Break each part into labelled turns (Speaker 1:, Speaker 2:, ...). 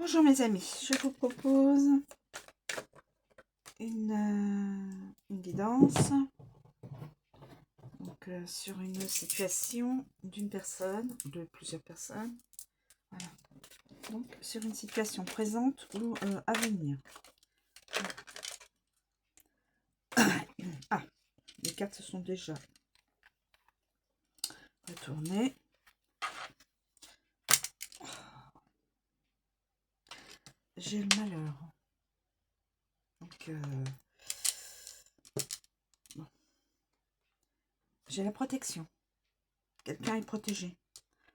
Speaker 1: Bonjour mes amis, je vous propose une guidance donc, sur une situation d'une personne ou de plusieurs personnes. Voilà. Donc sur une situation présente ou à venir. Ah, les cartes se sont déjà retournées. J'ai le malheur. Donc bon. J'ai la protection. Quelqu'un est protégé.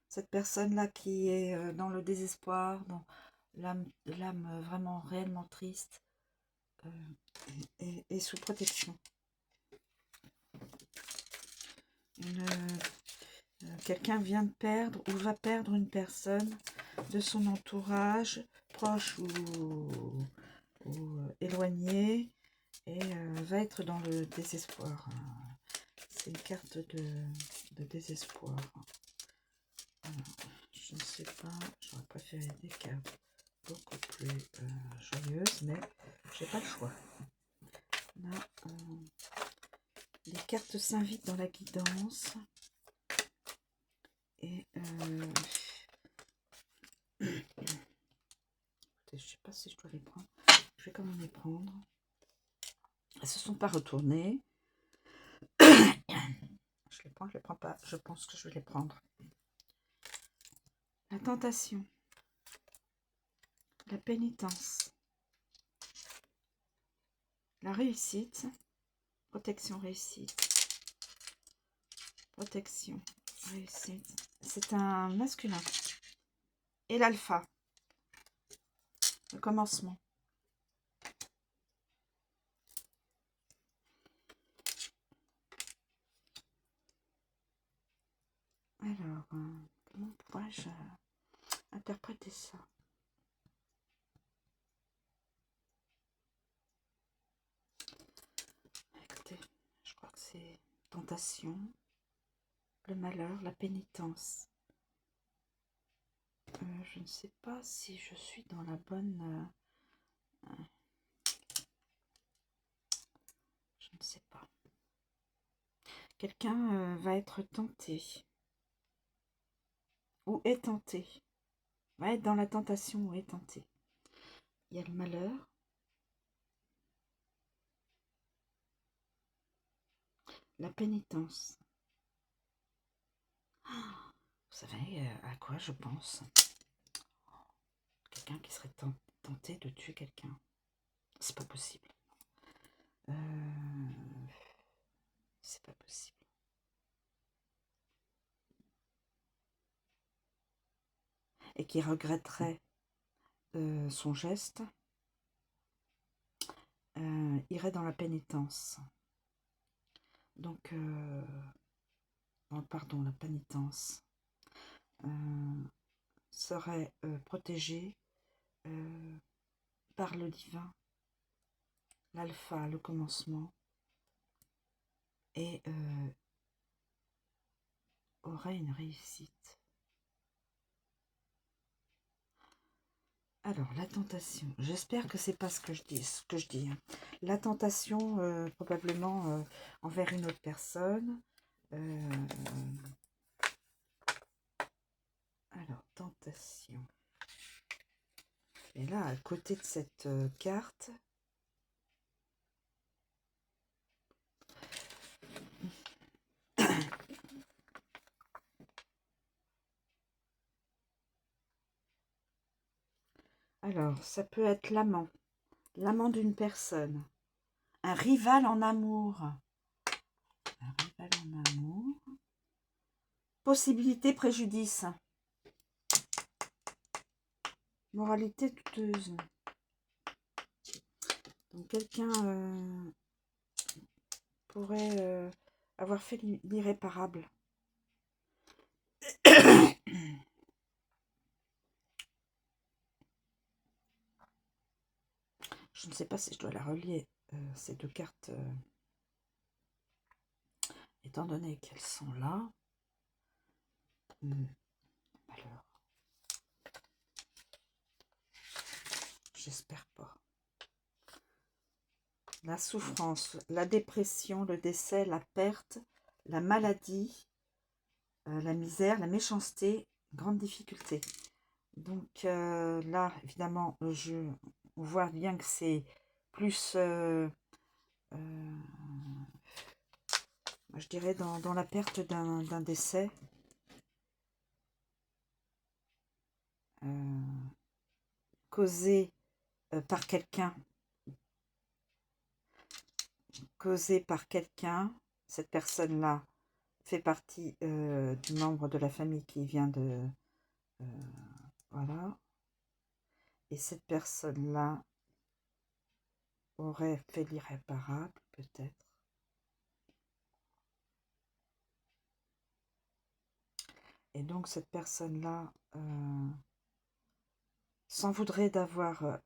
Speaker 1: Cette personne-là qui est dans le désespoir, dans l'âme vraiment réellement triste, est sous protection. Quelqu'un vient de perdre ou va perdre une personne de son entourage, proche ou éloigné, et va être dans le désespoir. C'est une carte de désespoir. Alors, je ne sais pas, j'aurais préféré des cartes beaucoup plus joyeuses, mais j'ai pas le choix. Là, les cartes s'invitent dans la guidance. Et je sais pas si je dois les prendre. Je vais quand même les prendre. Elles se sont pas retournées. Je les prends pas. Je pense que je vais les prendre. La tentation. La pénitence. La réussite. Protection, réussite. Protection, réussite. C'est un masculin. Et l'alpha. Le commencement. Alors, comment pourrais-je interpréter ça? Écoutez, je crois que c'est tentation, le malheur, la pénitence. Je ne sais pas si je suis dans la bonne... je ne sais pas. Quelqu'un va être tenté. Ou est tenté. Va être dans la tentation ou est tenté. Il y a le malheur. La pénitence. Vous savez à quoi je pense? Quelqu'un qui serait tenté de tuer quelqu'un. C'est pas possible. C'est pas possible. Et qui regretterait son geste, irait dans la pénitence. Donc, pardon, la pénitence serait protégée par le divin, l'alpha, le commencement, et aurait une réussite. Alors, la tentation, j'espère que c'est pas ce que je dis. Hein. La tentation, probablement envers une autre personne. Alors, tentation. Et là, à côté de cette carte, alors, ça peut être l'amant d'une personne, un rival en amour, possibilité préjudice, moralité douteuse. Donc, quelqu'un pourrait avoir fait l'irréparable. Je ne sais pas si je dois la relier, ces deux cartes, étant donné qu'elles sont là. Alors, la souffrance, la dépression, le décès, la perte, la maladie, la misère, la méchanceté, grande difficulté. Donc là, évidemment, on voit bien que c'est plus, je dirais, dans la perte d'un décès. Causé par quelqu'un. Cette personne-là fait partie du membre de la famille qui vient de... voilà. Et cette personne-là aurait fait l'irréparable, peut-être. Et donc, cette personne-là s'en voudrait d'avoir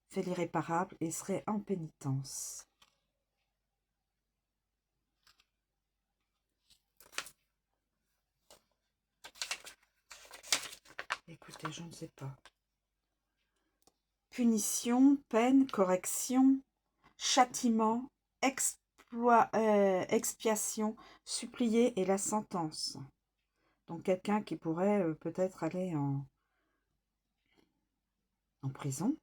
Speaker 1: fait l'irréparable et serait en pénitence. Écoutez, je ne sais pas. Punition, peine, correction, châtiment, expiation, supplier et la sentence. Donc quelqu'un qui pourrait peut-être aller en prison.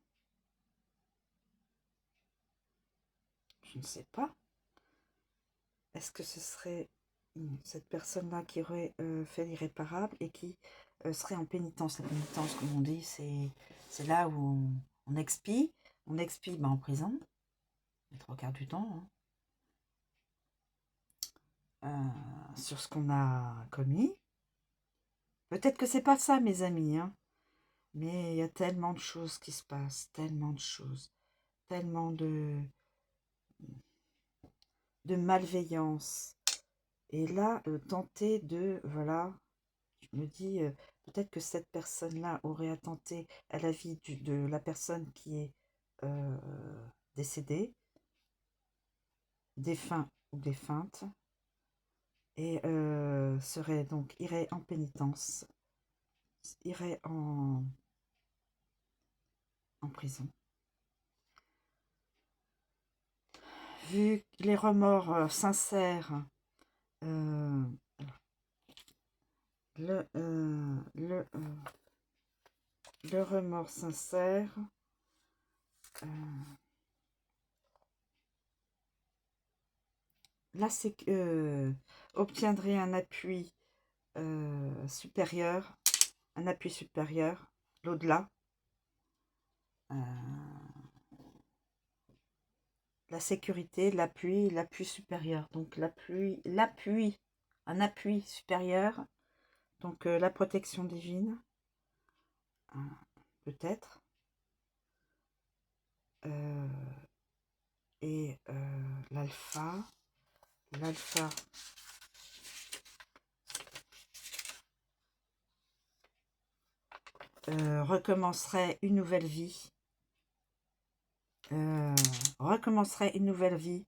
Speaker 1: Je ne sais pas. Est-ce que ce serait cette personne-là qui aurait fait l'irréparable et qui serait en pénitence? La pénitence, comme on dit, c'est là où on expie. On expie en prison, les 3/4 du temps, hein, sur ce qu'on a commis. Peut-être que c'est pas ça, mes amis, hein, mais il y a tellement de choses qui se passent, tellement de choses, tellement de malveillance. Et là, tenter de, voilà, je me dis, peut-être que cette personne-là aurait attenté à la vie de la personne qui est décédée, défunt ou défunte, et irait en pénitence, irait en prison. Vu les remords sincères, le remords sincère, là c'est obtiendrait un appui supérieur, l'au-delà, la sécurité, l'appui supérieur, donc un appui supérieur, donc la protection divine, peut-être, et l'alpha recommencerait une nouvelle vie,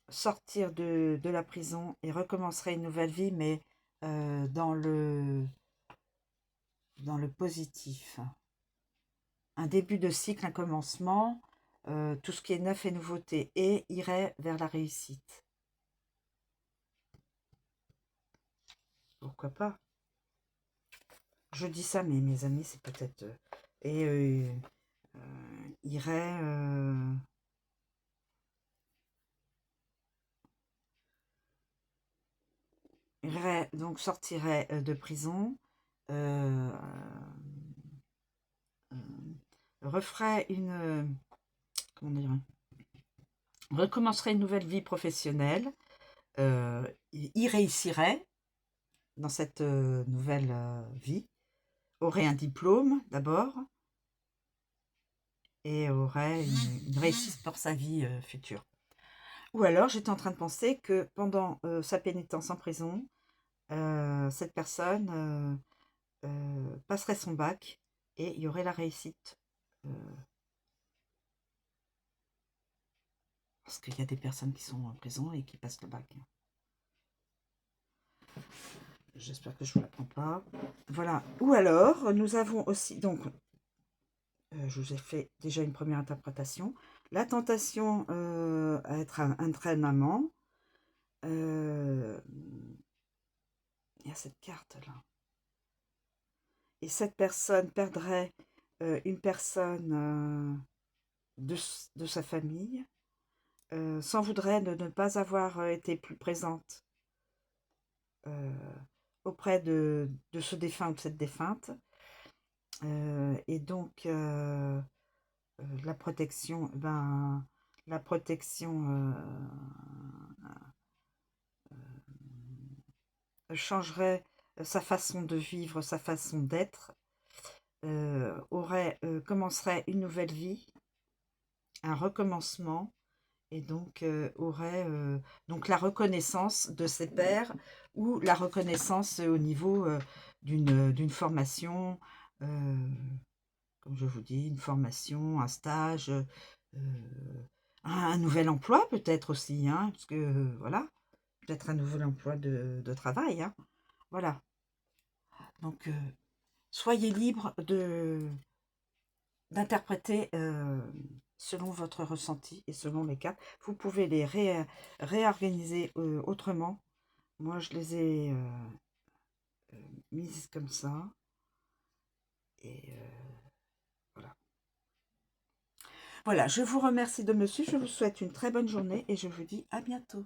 Speaker 1: sortir de la prison et recommencerait une nouvelle vie, mais dans le positif. Un début de cycle, un commencement, tout ce qui est neuf et nouveauté, et irait vers la réussite. Pourquoi pas? Je dis ça, mais mes amis, c'est peut-être... irait... donc sortirait de prison, referait une... comment dire, recommencerait une nouvelle vie professionnelle, y réussirait dans cette nouvelle vie, aurait un diplôme d'abord, et aurait une réussite pour sa vie future. Ou alors, j'étais en train de penser que pendant sa pénitence en prison, cette personne passerait son bac et il y aurait la réussite. Parce qu'il y a des personnes qui sont en prison et qui passent le bac. J'espère que je ne vous l'apprends pas. Voilà. Ou alors, nous avons aussi... Donc, Je vous ai fait déjà une première interprétation. La tentation à être un traînement. Il y a cette carte-là. Et cette personne perdrait une personne de sa famille, s'en voudrait de ne pas avoir été plus présente auprès de ce défunt ou de cette défunte. Et donc, la protection, la protection changerait sa façon de vivre, sa façon d'être, commencerait une nouvelle vie, un recommencement, et donc aurait donc la reconnaissance de ses pairs ou la reconnaissance au niveau d'une formation, comme je vous dis, une formation, un stage, un nouvel emploi peut-être aussi, hein, parce que voilà, peut-être un nouvel emploi de travail, hein, voilà. Donc soyez libre d'interpréter selon votre ressenti et selon les cartes. Vous pouvez les réorganiser autrement. Moi, je les ai mises comme ça. Et voilà. Voilà, je vous remercie de me suivre. Je vous souhaite une très bonne journée et je vous dis à bientôt.